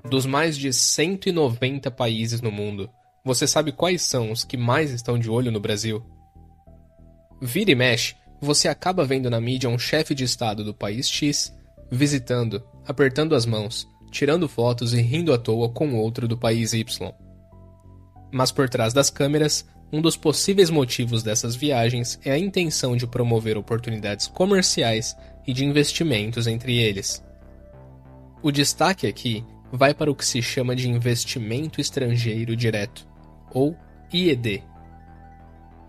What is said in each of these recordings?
Dos mais de 190 países no mundo, você sabe quais são os que mais estão de olho no Brasil? Vira e mexe, você acaba vendo na mídia um chefe de estado do país X visitando, apertando as mãos, tirando fotos e rindo à toa com outro do país Y. Mas por trás das câmeras, um dos possíveis motivos dessas viagens é a intenção de promover oportunidades comerciais e de investimentos entre eles. O destaque aqui vai para o que se chama de investimento estrangeiro direto, ou IED.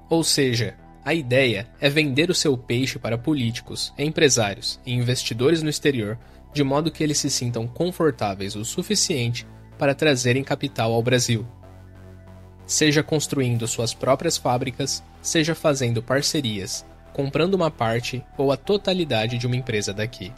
Ou seja, a ideia é vender o seu peixe para políticos, empresários e investidores no exterior, de modo que eles se sintam confortáveis o suficiente para trazerem capital ao Brasil. Seja construindo suas próprias fábricas, seja fazendo parcerias, comprando uma parte ou a totalidade de uma empresa daqui.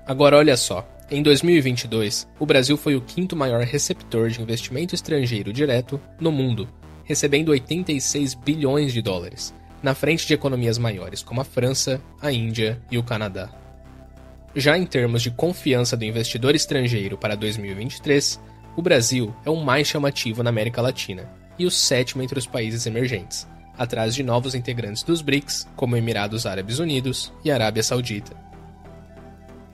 Agora olha só. Em 2022, o Brasil foi o quinto maior receptor de investimento estrangeiro direto no mundo, recebendo 86 bilhões de dólares, na frente de economias maiores como a França, a Índia e o Canadá. Já em termos de confiança do investidor estrangeiro para 2023, o Brasil é o mais chamativo na América Latina e o sétimo entre os países emergentes, atrás de novos integrantes dos BRICS, como Emirados Árabes Unidos e Arábia Saudita.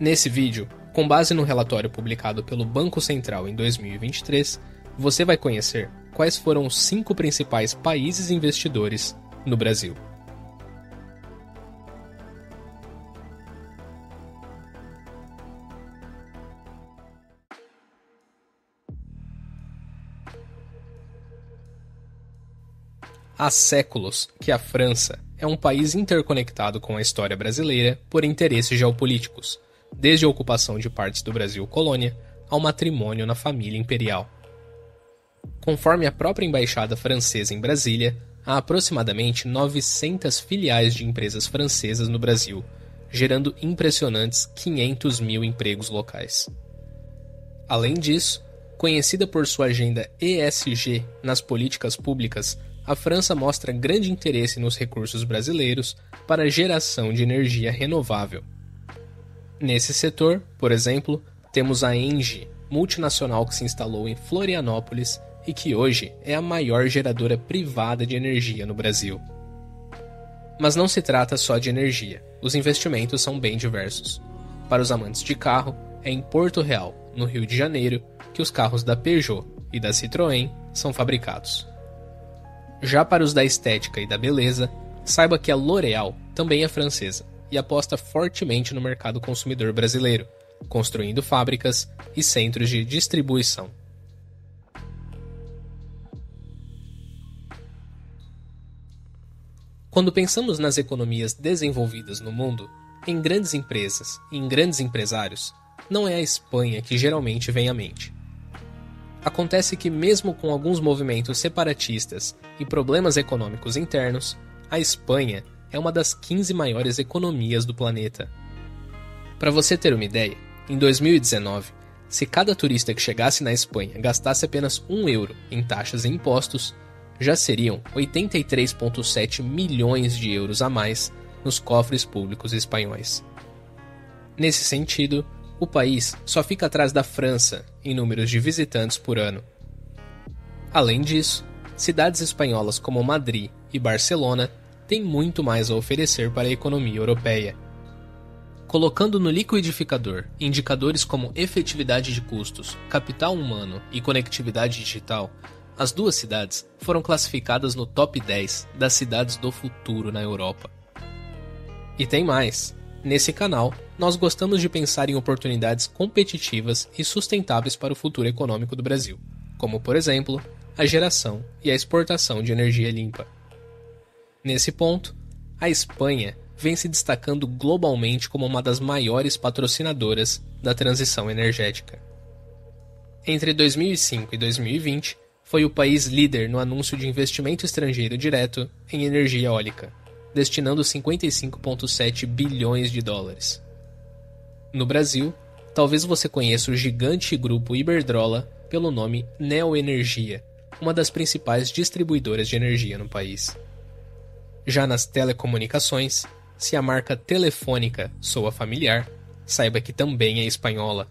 Nesse vídeo, com base no relatório publicado pelo Banco Central em 2023, você vai conhecer quais foram os 5 principais países investidores no Brasil. Há séculos que a França é um país interconectado com a história brasileira por interesses geopolíticos, desde a ocupação de partes do Brasil colônia ao matrimônio na família imperial. Conforme a própria embaixada francesa em Brasília, há aproximadamente 900 filiais de empresas francesas no Brasil, gerando impressionantes 500 mil empregos locais. Além disso, conhecida por sua agenda ESG nas políticas públicas, a França mostra grande interesse nos recursos brasileiros para a geração de energia renovável. Nesse setor, por exemplo, temos a Engie, multinacional que se instalou em Florianópolis e que hoje é a maior geradora privada de energia no Brasil. Mas não se trata só de energia, os investimentos são bem diversos. Para os amantes de carro, é em Porto Real, no Rio de Janeiro, que os carros da Peugeot e da Citroën são fabricados. Já para os da estética e da beleza, saiba que a L'Oréal também é francesa e aposta fortemente no mercado consumidor brasileiro, construindo fábricas e centros de distribuição. Quando pensamos nas economias desenvolvidas no mundo, em grandes empresas e em grandes empresários, não é a Espanha que geralmente vem à mente. Acontece que mesmo com alguns movimentos separatistas e problemas econômicos internos, a Espanha é uma das 15 maiores economias do planeta. Para você ter uma ideia, em 2019, se cada turista que chegasse na Espanha gastasse apenas €1 em taxas e impostos, já seriam 83,7 milhões de euros a mais nos cofres públicos espanhóis. Nesse sentido, o país só fica atrás da França em números de visitantes por ano. Além disso, cidades espanholas como Madrid e Barcelona têm muito mais a oferecer para a economia europeia. Colocando no liquidificador indicadores como efetividade de custos, capital humano e conectividade digital, as duas cidades foram classificadas no top 10 das cidades do futuro na Europa. E tem mais. Nesse canal, nós gostamos de pensar em oportunidades competitivas e sustentáveis para o futuro econômico do Brasil, como, por exemplo, a geração e a exportação de energia limpa. Nesse ponto, a Espanha vem se destacando globalmente como uma das maiores patrocinadoras da transição energética. Entre 2005 e 2020, foi o país líder no anúncio de investimento estrangeiro direto em energia eólica, destinando 55,7 bilhões de dólares. No Brasil, talvez você conheça o gigante grupo Iberdrola pelo nome Neoenergia, uma das principais distribuidoras de energia no país. Já nas telecomunicações, se a marca Telefônica soa familiar, saiba que também é espanhola.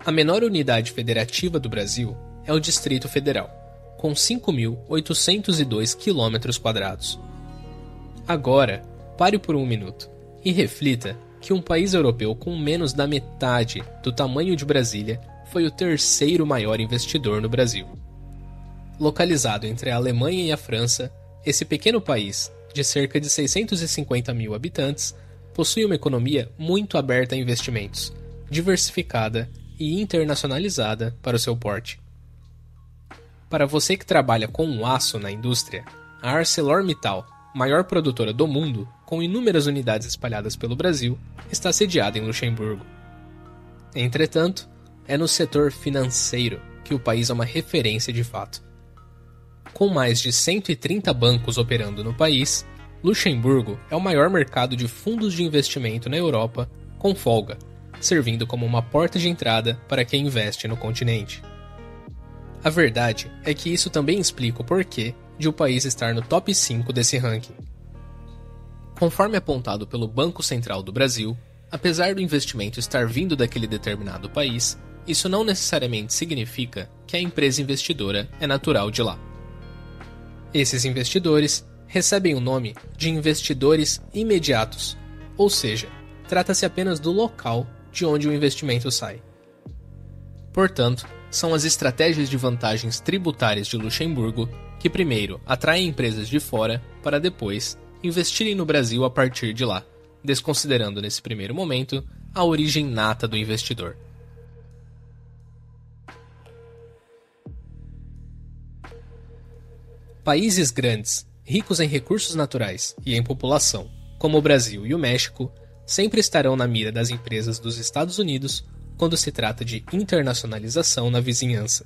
A menor unidade federativa do Brasil é o Distrito Federal, com 5.802 km². Agora, pare por um minuto e reflita que um país europeu com menos da metade do tamanho de Brasília foi o terceiro maior investidor no Brasil. Localizado entre a Alemanha e a França, esse pequeno país, de cerca de 650 mil habitantes, possui uma economia muito aberta a investimentos, diversificada e internacionalizada para o seu porte. Para você que trabalha com aço na indústria, a ArcelorMittal, maior produtora do mundo, com inúmeras unidades espalhadas pelo Brasil, está sediada em Luxemburgo. Entretanto, é no setor financeiro que o país é uma referência de fato. Com mais de 130 bancos operando no país, Luxemburgo é o maior mercado de fundos de investimento na Europa, com folga, servindo como uma porta de entrada para quem investe no continente. A verdade é que isso também explica o porquê de o país estar no top 5 desse ranking. Conforme apontado pelo Banco Central do Brasil, apesar do investimento estar vindo daquele determinado país, isso não necessariamente significa que a empresa investidora é natural de lá. Esses investidores recebem o nome de investidores imediatos, ou seja, trata-se apenas do local de onde o investimento sai. Portanto, são as estratégias de vantagens tributárias de Luxemburgo que primeiro atraem empresas de fora para depois investirem no Brasil a partir de lá, desconsiderando nesse primeiro momento a origem nata do investidor. Países grandes, ricos em recursos naturais e em população, como o Brasil e o México, sempre estarão na mira das empresas dos Estados Unidos quando se trata de internacionalização na vizinhança.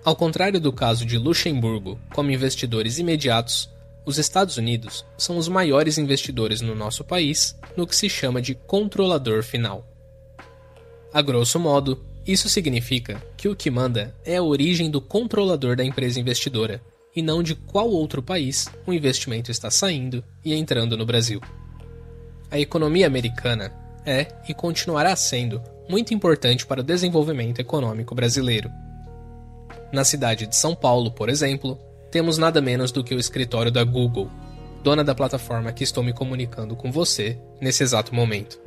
Ao contrário do caso de Luxemburgo como investidores imediatos, os Estados Unidos são os maiores investidores no nosso país no que se chama de controlador final. A grosso modo, isso significa que o que manda é a origem do controlador da empresa investidora, e não de qual outro país o investimento está saindo e entrando no Brasil. A economia americana é e continuará sendo muito importante para o desenvolvimento econômico brasileiro. Na cidade de São Paulo, por exemplo, temos nada menos do que o escritório da Google, dona da plataforma que estou me comunicando com você nesse exato momento.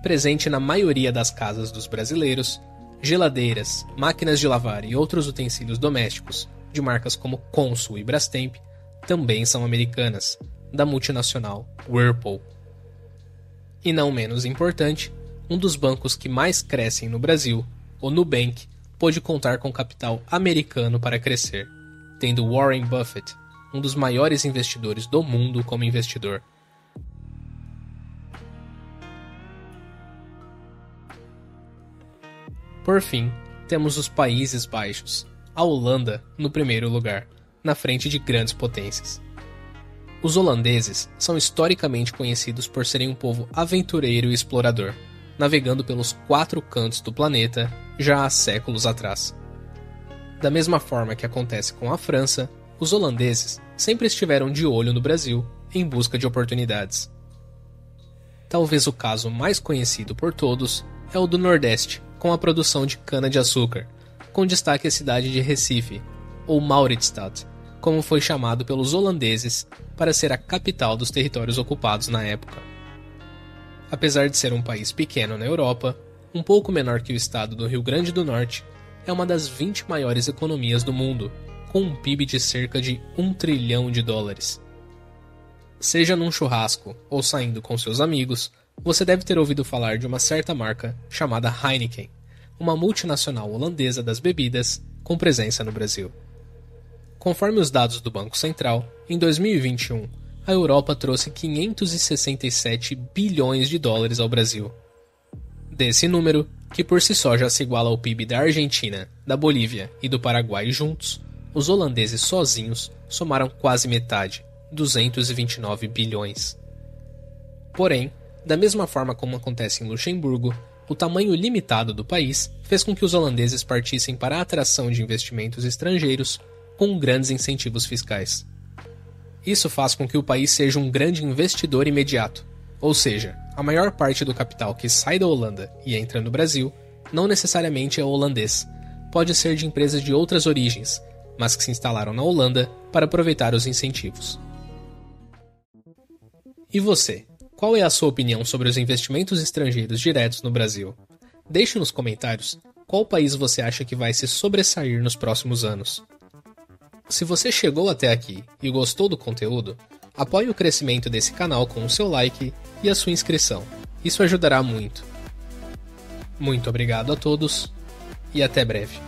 Presente na maioria das casas dos brasileiros, geladeiras, máquinas de lavar e outros utensílios domésticos, de marcas como Consul e Brastemp, também são americanas, da multinacional Whirlpool. E não menos importante, um dos bancos que mais crescem no Brasil, o Nubank, pôde contar com capital americano para crescer, tendo Warren Buffett, um dos maiores investidores do mundo, como investidor. Por fim, temos os Países Baixos, a Holanda no primeiro lugar, na frente de grandes potências. Os holandeses são historicamente conhecidos por serem um povo aventureiro e explorador, navegando pelos 4 cantos do planeta já há séculos atrás. Da mesma forma que acontece com a França, os holandeses sempre estiveram de olho no Brasil em busca de oportunidades. Talvez o caso mais conhecido por todos é o do Nordeste, com a produção de cana-de-açúcar, com destaque à cidade de Recife, ou Mauritsstad, como foi chamado pelos holandeses para ser a capital dos territórios ocupados na época. Apesar de ser um país pequeno na Europa, um pouco menor que o estado do Rio Grande do Norte, é uma das 20 maiores economias do mundo, com um PIB de cerca de $1 trilhão. Seja num churrasco ou saindo com seus amigos, você deve ter ouvido falar de uma certa marca chamada Heineken, uma multinacional holandesa das bebidas com presença no Brasil. Conforme os dados do Banco Central, em 2021, a Europa trouxe $567 bilhões ao Brasil. Desse número, que por si só já se iguala ao PIB da Argentina, da Bolívia e do Paraguai juntos, os holandeses sozinhos somaram quase metade, 229 bilhões. Porém, Da mesma forma como acontece em Luxemburgo, o tamanho limitado do país fez com que os holandeses partissem para a atração de investimentos estrangeiros com grandes incentivos fiscais. Isso faz com que o país seja um grande investidor imediato, ou seja, a maior parte do capital que sai da Holanda e entra no Brasil não necessariamente é holandês, pode ser de empresas de outras origens, mas que se instalaram na Holanda para aproveitar os incentivos. E você? Qual é a sua opinião sobre os investimentos estrangeiros diretos no Brasil? Deixe nos comentários qual país você acha que vai se sobressair nos próximos anos. Se você chegou até aqui e gostou do conteúdo, apoie o crescimento desse canal com o seu like e a sua inscrição. Isso ajudará muito. Muito obrigado a todos e até breve.